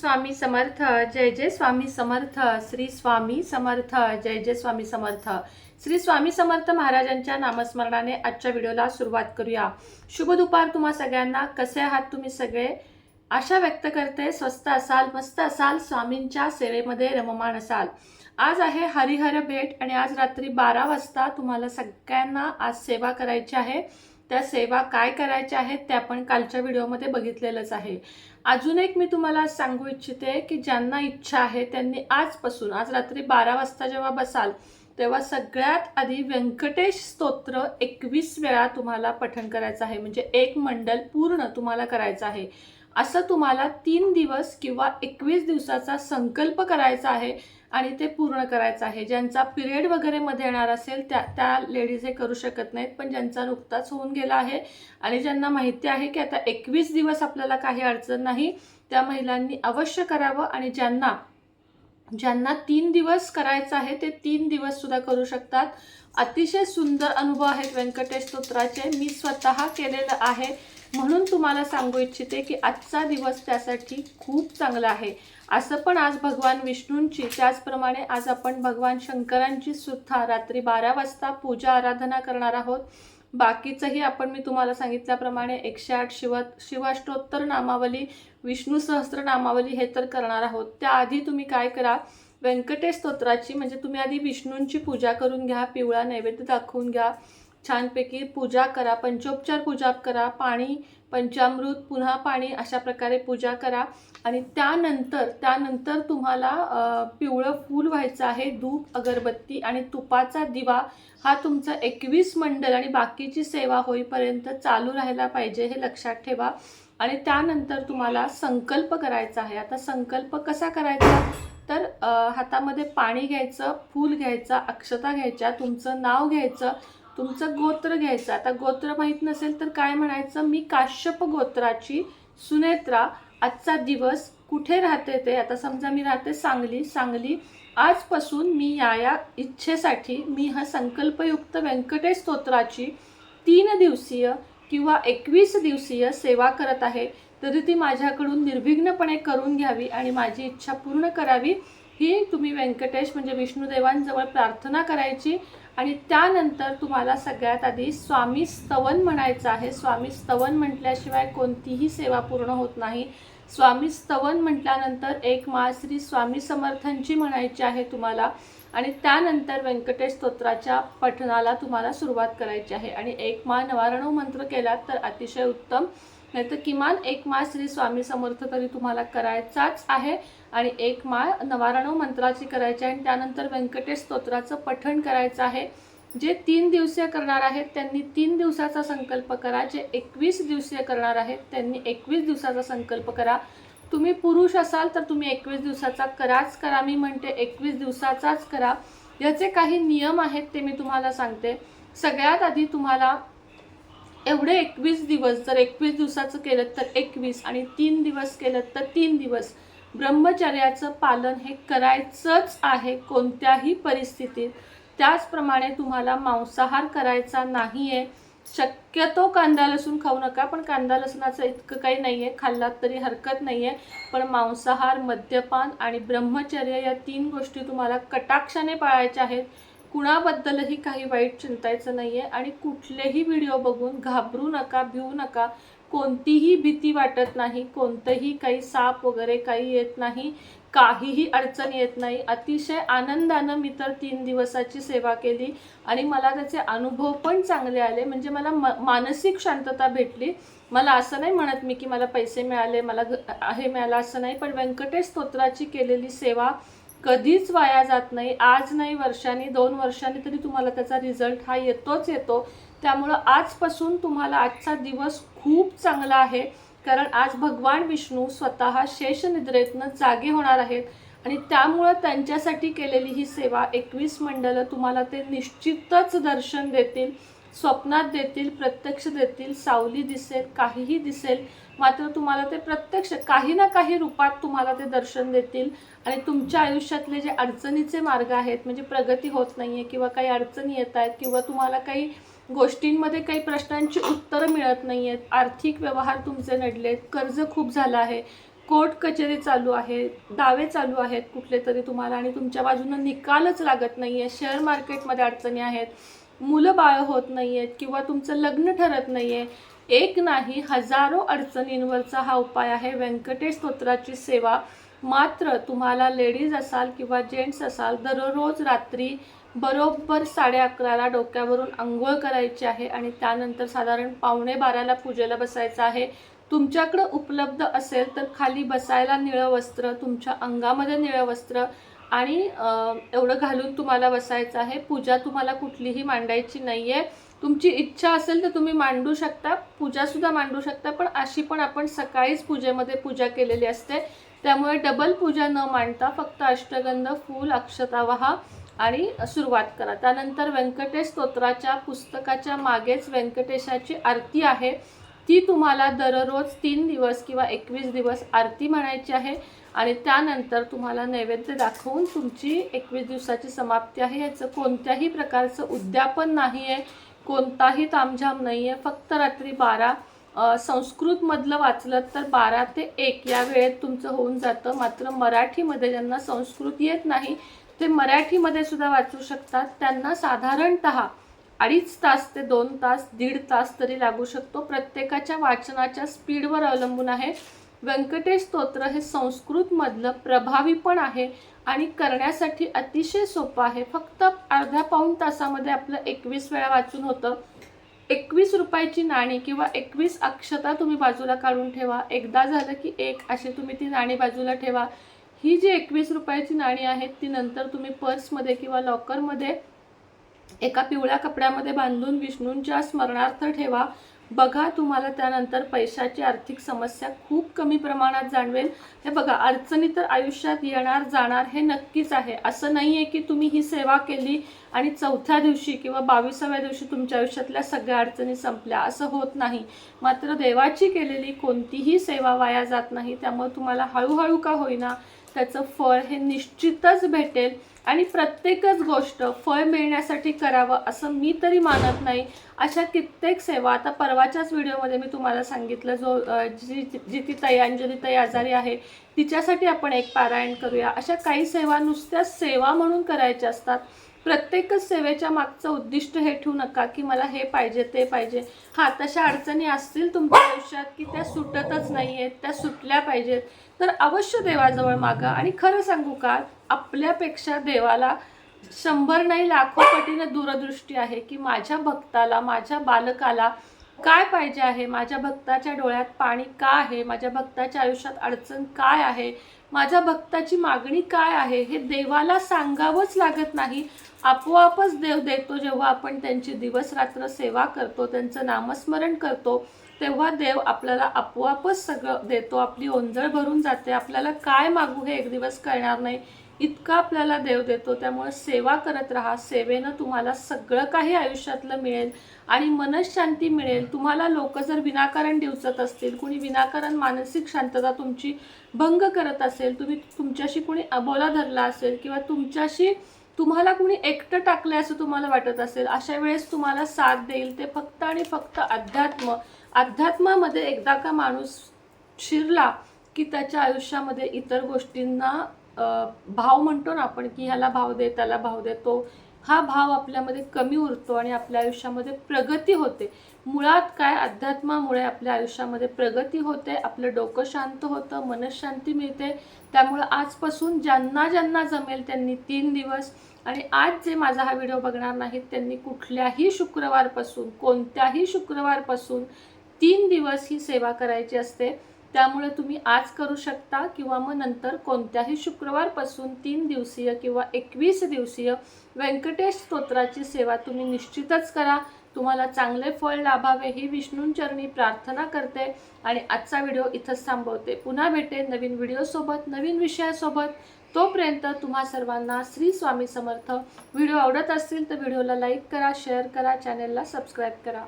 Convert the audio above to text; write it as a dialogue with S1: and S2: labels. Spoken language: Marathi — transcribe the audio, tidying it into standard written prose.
S1: स्वामी समर्थ. जय जय स्वामी समर्थ. श्री स्वामी समर्थ. जय जय स्वामी समर्थ. श्री स्वामी समर्थ महाराजांच्या नामस्मरणाने आजच्या व्हिडिओला सुरुवात करूया. शुभ दुपार तुम्हा सगळ्यांना. कसे आहात तुम्ही सगळे? आशा व्यक्त करते स्वस्त असाल, मस्त असाल, स्वामींच्या सेवेमध्ये रममाण असाल. आज आहे हरिहर भेट आणि आज रात्री 12 वाजता तुम्हाला सगळ्यांना आज सेवा करायची आहे. त्या सेवा काय करायच्या आहेत ते आपण कालच्या व्हिडिओमध्ये बघितलेलंच आहे. अजून एक मी तुम्हाला सांगू इच्छिते की ज्यांना इच्छा आहे त्यांनी आजपासून आज रात्री 12 वाजता जेव्हा बसाल तेव्हा सगळ्यात आधी व्यंकटेश स्तोत्र 21 वेळा तुम्हाला पठण करायचं आहे. म्हणजे एक मंडल पूर्ण तुम्हाला करायचं आहे. असं तुम्हाला 3 दिवस किंवा 21 दिवसाचा संकल्प करायचा आहे आणि ते पूर्ण करायचं आहे. ज्यांचा पिरियड वगैरे मध्ये येणार असेल त्या लेडीज हे करू शकत नाहीत, पण ज्यांचा नुकताच होऊन गेला आहे आणि ज्यांना माहिती आहे की आता 21 दिवस आपल्याला काही अडचण नाही, त्या महिलांनी अवश्य करावं. आणि ज्यांना 3 दिवस करायचं आहे ते 3 दिवस सुद्धा करू शकतात. अतिशय सुंदर अनुभव आहेत व्यंकटेश स्तोत्राचे. मी स्वतः केलेलं आहे म्हणून तुम्हाला सांगू इच्छिते की आजचा दिवस त्यासाठी खूप चांगला आहे. असं पण आज भगवान विष्णूंची, त्याचप्रमाणे आज आपण भगवान शंकरांची सुद्धा रात्री 12 वाजता पूजा आराधना करणार आहोत. बाकीचंही आपण मी तुम्हाला सांगितल्याप्रमाणे 108 शिवाष्टोत्तर नामावली, विष्णू सहस्त्र नामावली हे तर करणार आहोत. त्याआधी तुम्ही काय करा, व्यंकटेश स्तोत्राची म्हणजे तुम्ही आधी विष्णूंची पूजा करून घ्या, पिवळा नैवेद्य दाखवून घ्या, छानपैकी पूजा करा, पंचोपचार पूजा करा, पाणी, पंचामृत, पुन्हा पाणी, अशा प्रकारे पूजा करा. आणि त्यानंतर तुम्हाला पिवळं फूल व्हायचं आहे. धूप, अगरबत्ती आणि तुपाचा दिवा हा तुमचा 21 मंडल आणि बाकीची सेवा होईपर्यंत चालू राहायला पाहिजे, हे लक्षात ठेवा. आणि त्यानंतर तुम्हाला संकल्प करायचा आहे. आता संकल्प कसा करायचा, तर हातामध्ये पाणी घ्यायचं, फूल घ्यायचा, अक्षता घ्यायच्या, तुमचं नाव घ्यायचं, तुमचं गोत्र घ्यायचं. आता गोत्र माहीत नसेल तर काय म्हणायचं, मी काश्यप गोत्राची सुनेत्रा, आजचा दिवस कुठे राहते ते, आता समजा मी राहते सांगली, आजपासून मी या इच्छेसाठी मी हा संकल्पयुक्त व्यंकटेश स्तोत्राची 3 दिवसीय किंवा 21 दिवसीय सेवा करत आहे. तरी ती माझ्याकडून निर्विघ्नपणे करून घ्यावी आणि माझी इच्छा पूर्ण करावी, ही तुम्ही व्यंकटेश म्हणजे विष्णुदेवांजवळ प्रार्थना करायची. आणि त्यानंतर तुम्हाला सगळ्यात आधी स्वामी स्तवन म्हणायचं आहे. स्वामी स्तवन म्हटल्याशिवाय कोणतीही सेवा पूर्ण होत नाही. स्वामी स्तवन म्हटल्यानंतर एक माळ श्री स्वामी समर्थांची म्हणायची आहे तुम्हाला. आणि त्यानंतर व्यंकटेश स्तोत्राच्या पठणाला तुम्हाला सुरुवात करायची आहे. आणि एक माळ नवारणव मंत्र केलात तर अतिशय उत्तम, नाहीतर किमान एक माळ श्री स्वामी समर्थ तरी तुम्हाला करायचाच आहे. आणि एक माळ नवारणव मंत्राची करायची आहे. आणि त्यानंतर व्यंकटेश स्तोत्राचं पठण करायचं आहे. जे 3 दिवसीय करणार आहेत त्यांनी 3 दिवसाचा संकल्प करा. जे 21 दिवसीय करणार आहेत त्यांनी 21 दिवसाचा संकल्प करा. तुम्ही पुरुष असाल तर तुम्ही 21 दिवसाचा कराच करा. मी म्हणते 21 दिवसाचाच करा. याचे काही नियम आहेत ते मी तुम्हाला सांगते. सगळ्यात आधी तुम्हाला एवढे 21 दिवस, जर 21 दिवसाचं केलं तर 21 आणि 3 दिवस केलं तर 3 दिवस ब्रह्मचर्याचं पालन हे करायचंच आहे कोणत्याही परिस्थितीत. त्याचप्रमाणे तुम्हाला मांसाहार करायचा नाही आहे. शक्यतो कांदा लसूण खाऊ नका, पण कांदा लसणाचं इतकं काही नाही आहे, खाल्लात तरी हरकत नाही आहे. पण मांसाहार, मद्यपान आणि ब्रह्मचर्य या 3 गोष्टी तुम्हाला कटाक्षाने पाळायच्या आहेत. कुणाबद्दलही काही वाईट चिंतायचं नाही आहे. आणि कुठलेही व्हिडिओ बघून घाबरू नका, भिवू नका. कोणतीही भीती वाटत नाही, कोणतंही काही साप वगैरे काही येत नाही, काहीही अडचण येत नाही. अतिशय आनंदानं मी तर 3 दिवसाची सेवा केली आणि मला त्याचे अनुभव पण चांगले आले. म्हणजे मला मानसिक शांतता भेटली. मला असं नाही म्हणत मी की मला पैसे मिळाले, मला हे मिळालं, असं नाही. पण व्यंकटेश स्तोत्राची केलेली सेवा कधीच वाया जात नाही. आज नाही, वर्षांनी, 2 वर्षांनी तरी तुम्हाला त्याचा रिझल्ट हा येतोच येतो. त्यामुळं आजपासून तुम्हाला आजचा दिवस खूप चांगला आहे. कारण आज भगवान विष्णू स्वतः शेषनिद्रेतनं जागे होणार आहेत आणि त्यामुळं त्यांच्यासाठी केलेली ही सेवा 21 मंडलं तुम्हाला ते निश्चितच दर्शन देतील, स्वप्नात देतील, प्रत्यक्ष देतील. सावली दिसेल, काहीही दिसेल, मात्र तुम्हाला ते प्रत्यक्ष काही ना काही रूपात तुम्हाला ते दर्शन देतील. आणि तुमच्या आयुष्यातले जे अडचणीचे मार्ग आहेत, म्हणजे प्रगती होत नाही आहे किंवा काही अडचणी येत आहेत किंवा तुम्हाला काही गोष्टींमध्ये काही प्रश्नांची उत्तरं मिळत नाही आहेत, आर्थिक व्यवहार तुमचे नडलेत, कर्ज खूप झालं आहे, कोर्ट कचेरी चालू आहे, दावे चालू आहेत कुठले तरी तुम्हाला आणि तुमच्या बाजूनं निकालच लागत नाही आहे, शेअर मार्केटमध्ये अडचणी आहेत, मुलं बाळ होत नाही आहेत किंवा तुमचं लग्न ठरत नाही आहे, एक नाही हजारो अडचणींवरचा हा उपाय आहे व्यंकटेश स्तोत्राची सेवा. मात्र तुम्हाला लेडीज असाल किंवा जेंट्स असाल दररोज रात्री बरोबर 11:30ला डोक्यावरून अंघोळ करायची आहे आणि त्यानंतर साधारण 11:45ला पूजेला बसायचं आहे. तुमच्याकडं उपलब्ध असेल तर खाली बसायला निळं वस्त्र, तुमच्या अंगामध्ये निळं वस्त्र आणि एवढं घालून तुम्हाला बसायचं आहे. पूजा तुम्हाला कुठलीही मांडायची नाही आहे. तुमची इच्छा असेल तर तुम्ही मांडू शकता, पूजासुद्धा मांडू शकता, पण अशी पण आपण सकाळीच पूजेमध्ये पूजा केलेली असते. त्यामुळे डबल पूजा न मांडता फक्त अष्टगंध, फूल, अक्षता वाहा आणि सुरुवात करा. त्यानंतर व्यंकटेश स्तोत्राच्या पुस्तकाच्या मागेच व्यंकटेशाची आरती आहे. ती तुम्हाला दररोज 3 दिवस किंवा 21 दिवस आरती म्हणायची आहे आणि त्यानंतर तुम्हाला नैवेद्य दाखवून तुमची 21 दिवसाची समाप्ती आहे. याचं कोणत्याही प्रकारचं उद्यापन नाही आहे, कोणताही तामझाम नाही आहे. फक्त रात्री 12 संस्कृतमधलं वाचलं तर 12 ते 1 या वेळेत तुमचं होऊन जातं. मात्र मराठीमध्ये ज्यांना संस्कृत येत नाही ते मराठीमध्ये सुद्धा वाचू शकतात. त्यांना साधारणतः 2.5 तास ते 2 तास, 1.5 तास तरी लागू शकतो. प्रत्येकाच्या वाचनाच्या स्पीडवर अवलंबून आहे. व्यंकटेश स्तोत्र हे संस्कृतमधलं प्रभावी पण आहे आणि करण्यासाठी अतिशय सोपं आहे. फक्त अर्ध्या पाऊण तासामध्ये आपलं 21 वेळा वाचून होतं. 21 रुपयाची नाणी किंवा 21 अक्षता तुम्ही बाजूला काढून ठेवा. एकदा झालं की 1 अशी तुम्ही ती नाणी बाजूला ठेवा. ही जी 21 रुपयाची नाणी आहेत ती नंतर तुम्ही पर्समध्ये किंवा लॉकरमध्ये एका पिवळ्या कपड्यामध्ये बांधून विष्णूंच्या स्मरणार्थ ठेवा. बघा तुम्हाला त्यानंतर पैशाची आर्थिक समस्या खूप कमी प्रमाणात जाणवेल. हे बघा, अडचणी तर आयुष्यात येणार जाणार हे नक्कीच आहे. असं नाही आहे की तुम्ही ही सेवा केली आणि 4थ्या दिवशी किंवा 22व्या दिवशी तुमच्या आयुष्यातल्या सगळ्या अडचणी संपल्या, असं होत नाही. मात्र देवाची केलेली कोणतीही सेवा वाया जात नाही. त्यामुळे तुम्हाला हळूहळू का होईना त्याचं फळ हे निश्चितच भेटेल आणि प्रत्येकच गोष्ट फळ मिळण्यासाठी करावं असं मी तरी मानत नाही. अशा कित्येक सेवा आता परवाच्याच व्हिडिओमध्ये मी तुम्हाला सांगितलं, जी ती ताई अंजली ताई आजारी आहे तिच्यासाठी आपण एक पारायण करूया. अशा काही सेवा नुसत्या सेवा म्हणून करायच्या असतात. प्रत्येकच सेवेच्या मागचं उद्दिष्ट हे ठेवू नका की मला हे पाहिजे ते पाहिजे. हां, तशा अडचणी असतील तुमच्या आयुष्यात की त्या सुटतच नाही आहेत, त्या सुटल्या पाहिजेत, तर अवश्य देवाजवळ मागा. आणि खरं सांगू का, आपल्यापेक्षा देवाला 100 नाही लाखो पटीने दूरदृष्टी आहे की माझ्या भक्ताला, माझ्या बालकाला काय पाहिजे आहे, माझ्या भक्ताच्या डोळ्यात पाणी का आहे, माझ्या भक्ताच्या आयुष्यात अडचण काय आहे, माझ्या भक्ताची मागणी काय आहे, हे देवाला सांगावंच लागत नाही. आपोआपच देव देतो. जेव्हा आपण त्यांची दिवस रात्र सेवा करतो, त्यांचं नामस्मरण करतो, तेव्हा देव आपल्याला आपोआपच सगळं देतो. आपली ओंजळ भरून जाते. आपल्याला काय मागू हे एक दिवस कळणार नाही, इतका आपल्याला देव देतो. त्यामुळे सेवा करत राहा. सेवेनं तुम्हाला सगळं काही आयुष्यातलं मिळेल आणि मनशांती मिळेल. तुम्हाला लोक जर विनाकारण डिवचत असतील, कुणी विनाकारण मानसिक शांतता तुमची भंग करत असेल, तुमच्याशी कुणी अबोला धरला असेल किंवा तुम्हाला कुणी एकटं टाकलं असं तुम्हाला वाटत असेल, अशा वेळेस तुम्हाला साथ देईल ते फक्त आणि फक्त अध्यात्म. अध्यात्मामध्ये एकदा का माणूस शिरला की त्याच्या आयुष्यामध्ये इतर गोष्टींना भाव म्हणतो ना आपण की ह्याला भाव दे त्याला भाव दे, तो हा भाव आपल्यामध्ये कमी उरतो आणि आपल्या आयुष्यामध्ये प्रगती होते. मुळात काय, अध्यात्मामुळे आपल्या आयुष्यामध्ये प्रगती होते, आपलं डोकं शांत होतं, मनशांती मिळते. त्यामुळे आजपासून ज्यांना ज्यांना जमेल त्यांनी 3 दिवस आणि आज जे माझा हा व्हिडिओ बघणार नाहीत त्यांनी कुठल्याही शुक्रवारपासून, कोणत्याही शुक्रवारपासून 3 दिवस ही सेवा करायची असते. त्यामुळे तुम्ही आज करू शकता किंवा मग नंतर कोणत्याही शुक्रवारपासून 3 दिवसीय किंवा 21 दिवसीय व्यंकटेश स्तोत्राची सेवा तुम्ही निश्चितच करा. तुम्हाला चांगले फळ लाभावे ही विष्णूंचरणी प्रार्थना करते आणि आजचा व्हिडिओ इथंच थांबवते. पुन्हा भेटेन नवीन व्हिडिओसोबत, नवीन विषयासोबत. तोपर्यंत तुम्हा सर्वांना श्री स्वामी समर्थ. व्हिडिओ आवडत असतील तर व्हिडिओला लाईक करा, शेअर करा, चॅनेलला सबस्क्राईब करा.